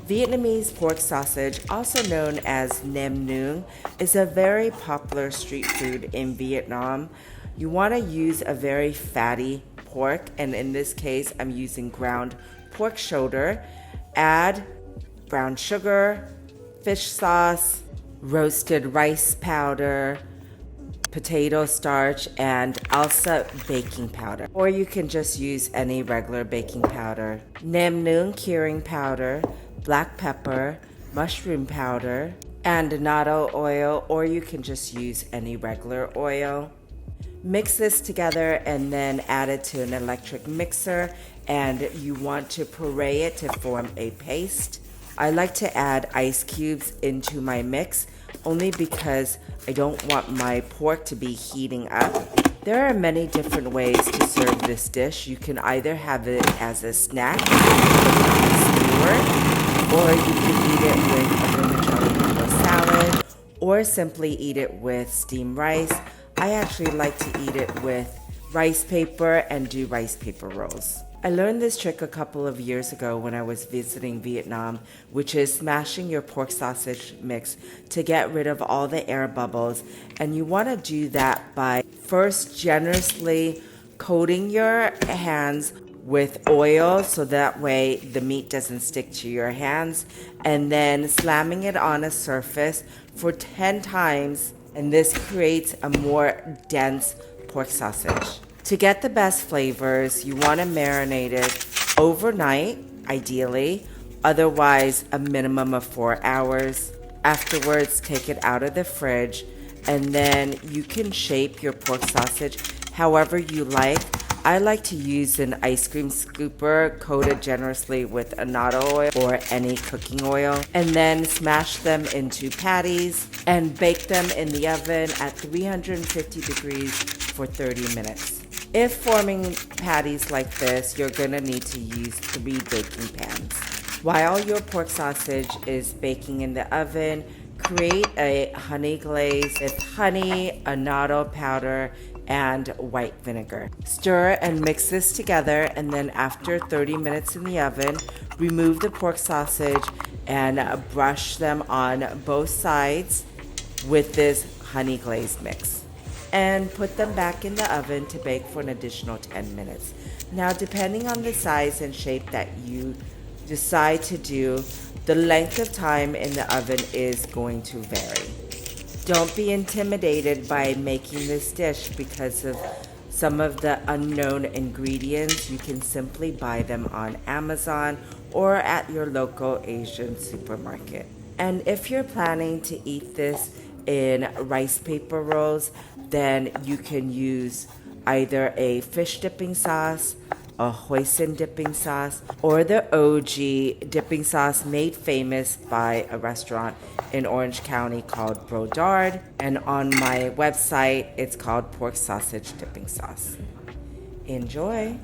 Vietnamese pork sausage, also known as Nướng, is a very popular street food in Vietnam. You want to use a very fatty pork, and in this case, I'm using ground pork shoulder. Add brown sugar, fish sauce, roasted rice powder, potato starch, and also baking powder. Or you can just use any regular baking powder. Nam Nướng curing powder, black pepper, mushroom powder, and annatto oil, or you can just use any regular oil. Mix this together and then add it to an electric mixer, and you want to puree it to form a paste. I like to add ice cubes into my mix only because I don't want my pork to be heating up. There are many different ways to serve this dish. You can either have it as a snack, or you can eat it with a vermicelli salad, or simply eat it with steamed rice. I actually like to eat it with rice paper and do rice paper rolls. I learned this trick a couple of years ago when I was visiting Vietnam, which is smashing your pork sausage mix to get rid of all the air bubbles. And you want to do that by first generously coating your hands with oil so that way the meat doesn't stick to your hands, and then slamming it on a surface for 10 times, and this creates a more dense pork sausage. To get the best flavors, you want to marinate it overnight, ideally, otherwise a minimum of 4 hours. Afterwards, take it out of the fridge, and then you can shape your pork sausage however you like. I like to use an ice cream scooper coated generously with annatto oil or any cooking oil, and then smash them into patties and bake them in the oven at 350 degrees for 30 minutes. If forming patties like this, you're gonna need to use 3 baking pans. While your pork sausage is baking in the oven, create a honey glaze with honey, annatto powder, and white vinegar. Stir and mix this together, and then after 30 minutes in the oven, remove the pork sausage and brush them on both sides with this honey glaze mix. And put them back in the oven to bake for an additional 10 minutes. Now, depending on the size and shape that you decide to do, the length of time in the oven is going to vary. Don't be intimidated by making this dish because of some of the unknown ingredients. You can simply buy them on Amazon or at your local Asian supermarket. And if you're planning to eat this in rice paper rolls, then you can use either a fish dipping sauce, a hoisin dipping sauce, or the OG dipping sauce made famous by a restaurant in Orange County called Brodard. And on my website, it's called pork sausage dipping sauce. Enjoy!